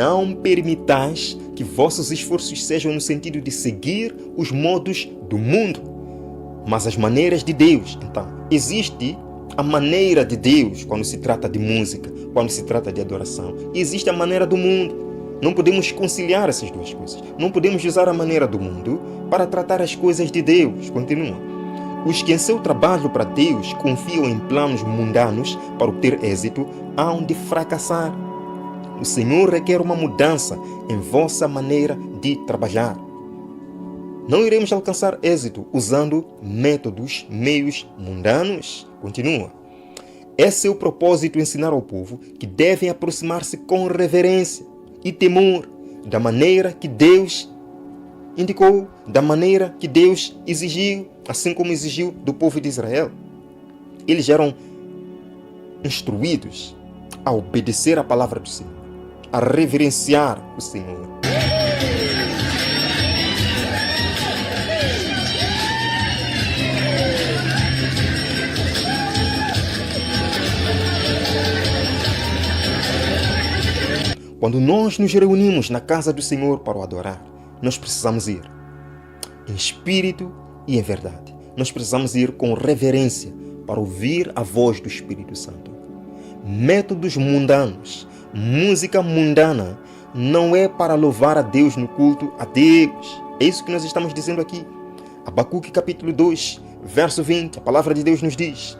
não permitais que vossos esforços sejam no sentido de seguir os modos do mundo, mas as maneiras de Deus. Então, existe a maneira de Deus quando se trata de música, quando se trata de adoração. E existe a maneira do mundo. Não podemos conciliar essas duas coisas. Não podemos usar a maneira do mundo para tratar as coisas de Deus. Continua. Os que em seu trabalho para Deus confiam em planos mundanos para obter êxito, hão de fracassar. O Senhor requer uma mudança em vossa maneira de trabalhar. Não iremos alcançar êxito usando métodos, meios mundanos. Continua. É seu propósito ensinar ao povo que devem aproximar-se com reverência e temor, da maneira que Deus indicou, da maneira que Deus exigiu, assim como exigiu do povo de Israel. Eles eram instruídos a obedecer à palavra do Senhor, a reverenciar o Senhor. Quando nós nos reunimos na casa do Senhor para o adorar, nós precisamos ir em espírito e em verdade. Nós precisamos ir com reverência para ouvir a voz do Espírito Santo. Métodos mundanos, música mundana, não é para louvar a Deus no culto a Deus. É isso que nós estamos dizendo aqui. Abacuque capítulo 2, verso 20, a palavra de Deus nos diz: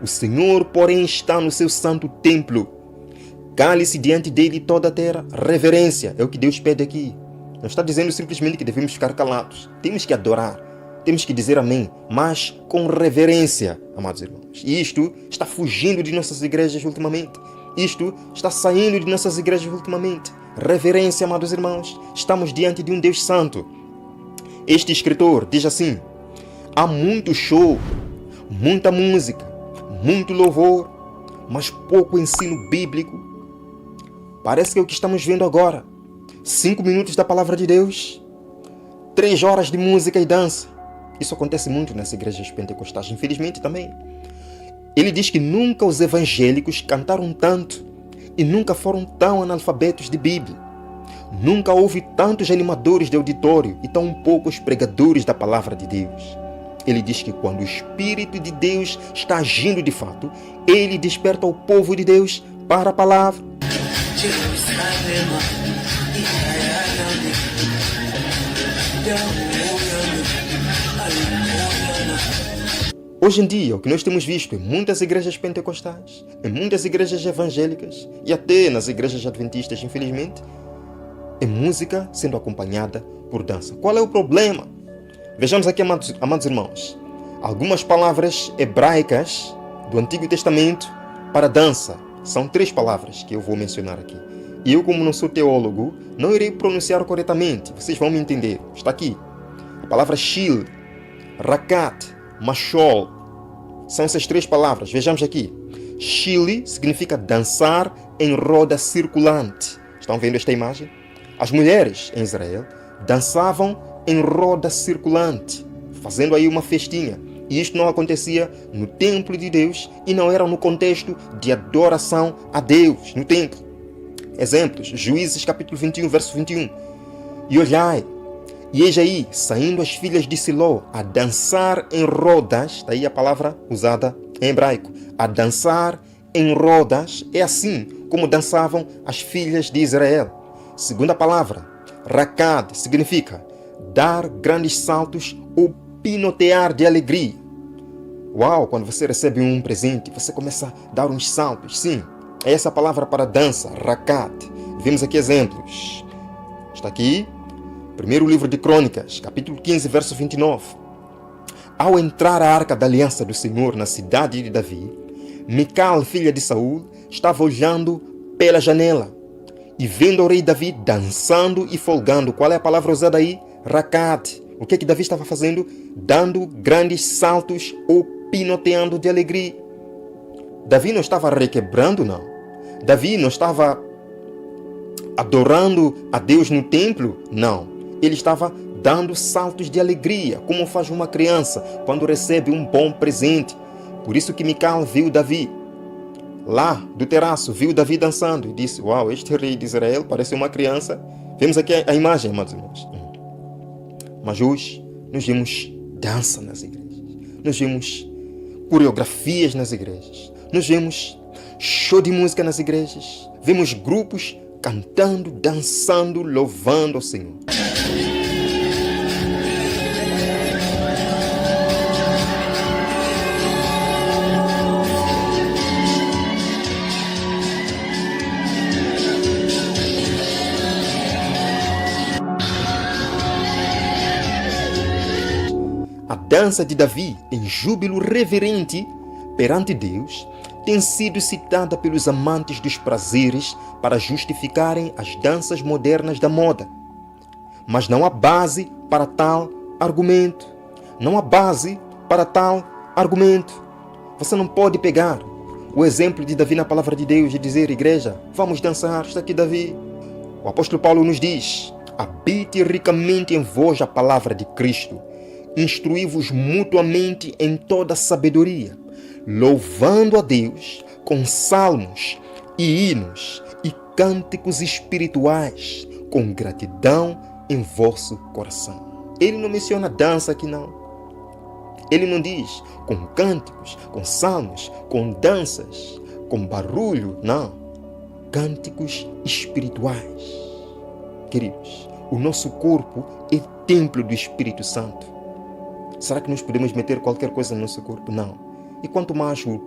o Senhor, porém, está no seu santo templo. Cale-se diante dele toda a terra. Reverência é o que Deus pede aqui. Não está dizendo simplesmente que devemos ficar calados. Temos que adorar. Temos que dizer amém, mas com reverência, amados irmãos. E isto está fugindo de nossas igrejas ultimamente. Isto está saindo de nossas igrejas ultimamente. Reverência, amados irmãos. Estamos diante de um Deus santo. Este escritor diz assim: há muito show, muita música, muito louvor, mas pouco ensino bíblico. Parece que é o que estamos vendo agora. 5 minutos da palavra de Deus, 3 horas de música e dança. Isso acontece muito nas igrejas pentecostais, infelizmente também. Ele diz que nunca os evangélicos cantaram tanto e nunca foram tão analfabetos de Bíblia. Nunca houve tantos animadores de auditório e tão poucos pregadores da palavra de Deus. Ele diz que quando o Espírito de Deus está agindo de fato, ele desperta o povo de Deus para a palavra. Hoje em dia, o que nós temos visto em muitas igrejas pentecostais, em muitas igrejas evangélicas e até nas igrejas adventistas, infelizmente, é música sendo acompanhada por dança. Qual é o problema? Vejamos aqui, amados irmãos, algumas palavras hebraicas do Antigo Testamento para dança. São 3 palavras que eu vou mencionar aqui. E eu, como não sou teólogo, não irei pronunciar corretamente. Vocês vão me entender. Está aqui. A palavra shil, rakat, mashol. São essas 3 palavras. Vejamos aqui. Shili significa dançar em roda circulante. Estão vendo esta imagem? As mulheres em Israel dançavam em roda circulante, fazendo aí uma festinha. E isto não acontecia no templo de Deus e não era no contexto de adoração a Deus no templo. Exemplos, Juízes capítulo 21, verso 21. E olhai, e eis aí, saindo as filhas de Siló a dançar em rodas, está aí a palavra usada em hebraico, a dançar em rodas, é assim como dançavam as filhas de Israel. Segunda palavra, rakad, significa dar grandes saltos ou pinotear de alegria. Uau, quando você recebe um presente, você começa a dar uns saltos. Sim, é essa a palavra para dança, rakat. Vemos aqui exemplos. Está aqui, primeiro livro de Crônicas, capítulo 15, verso 29. Ao entrar a arca da aliança do Senhor na cidade de Davi, Mical, filha de Saul, estava olhando pela janela e vendo o rei Davi dançando e folgando. Qual é a palavra usada aí? Rakat. O que Davi estava fazendo? Dando grandes saltos ou pinoteando de alegria. Davi não estava requebrando, não. Davi não estava adorando a Deus no templo, não. Ele estava dando saltos de alegria, como faz uma criança quando recebe um bom presente. Por isso que Mical viu Davi lá do terraço, viu Davi dançando e disse: uau, este rei de Israel parece uma criança. Vemos aqui a imagem, amados irmãos. Mas hoje nós vemos dança nas igrejas, nós vemos coreografias nas igrejas, nós vemos show de música nas igrejas, vemos grupos cantando, dançando, louvando ao Senhor. A dança de Davi, em júbilo reverente perante Deus, tem sido citada pelos amantes dos prazeres para justificarem as danças modernas da moda. Mas não há base para tal argumento. Não há base para tal argumento. Você não pode pegar o exemplo de Davi na palavra de Deus e dizer: igreja, vamos dançar, está aqui Davi. O apóstolo Paulo nos diz: habite ricamente em vós a palavra de Cristo. Instruí-vos mutuamente em toda sabedoria, louvando a Deus com salmos e hinos e cânticos espirituais, com gratidão em vosso coração. Ele não menciona dança aqui não. Ele não diz com cânticos, com salmos, com danças, com barulho, não. Cânticos espirituais. Queridos, o nosso corpo é templo do Espírito Santo. Será que nós podemos meter qualquer coisa no nosso corpo? Não. E quanto mais o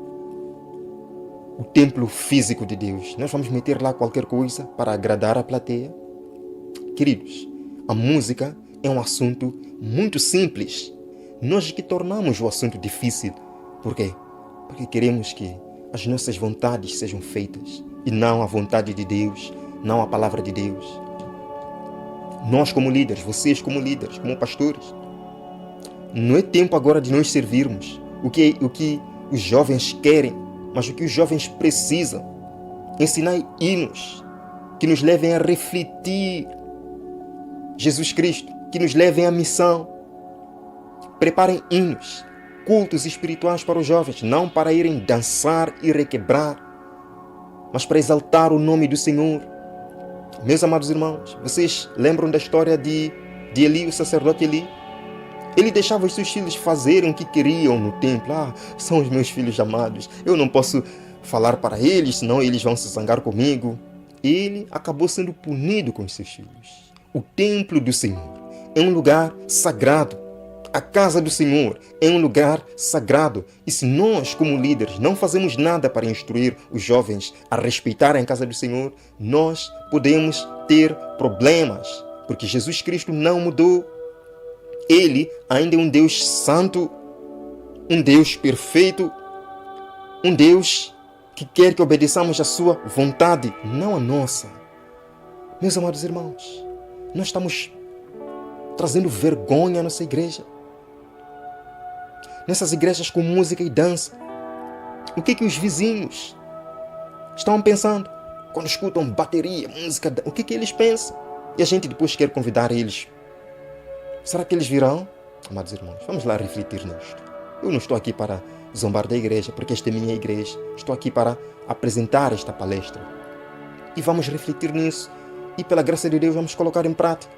templo físico de Deus, nós vamos meter lá qualquer coisa para agradar a plateia? Queridos, a música é um assunto muito simples. Nós que tornamos o assunto difícil. Por quê? Porque queremos que as nossas vontades sejam feitas e não a vontade de Deus, não a palavra de Deus. Nós como líderes, vocês como líderes, como pastores, não é tempo agora de nós servirmos o que os jovens querem, mas o que os jovens precisam. Ensinar hinos que nos levem a refletir Jesus Cristo, que nos levem à missão. Preparem hinos, cultos espirituais para os jovens, não para irem dançar e requebrar, mas para exaltar o nome do Senhor. Meus amados irmãos, vocês lembram da história de Eli, o sacerdote Eli? Ele deixava os seus filhos fazerem o que queriam no templo. São os meus filhos amados. Eu não posso falar para eles, senão eles vão se zangar comigo. Ele acabou sendo punido com os seus filhos. O templo do Senhor é um lugar sagrado. A casa do Senhor é um lugar sagrado. E se nós, como líderes, não fazemos nada para instruir os jovens a respeitarem a casa do Senhor, nós podemos ter problemas. Porque Jesus Cristo não mudou. Ele ainda é um Deus santo, um Deus perfeito, um Deus que quer que obedeçamos a sua vontade, não a nossa. Meus amados irmãos, nós estamos trazendo vergonha à nossa igreja. Nessas igrejas com música e dança. O que os vizinhos estão pensando quando escutam bateria, música? O que eles pensam? E a gente depois quer convidar eles. Será que eles virão? Amados irmãos, vamos lá refletir nisto. Eu não estou aqui para zombar da igreja, porque esta é minha igreja. Estou aqui para apresentar esta palestra. E vamos refletir nisso. E pela graça de Deus vamos colocar em prática.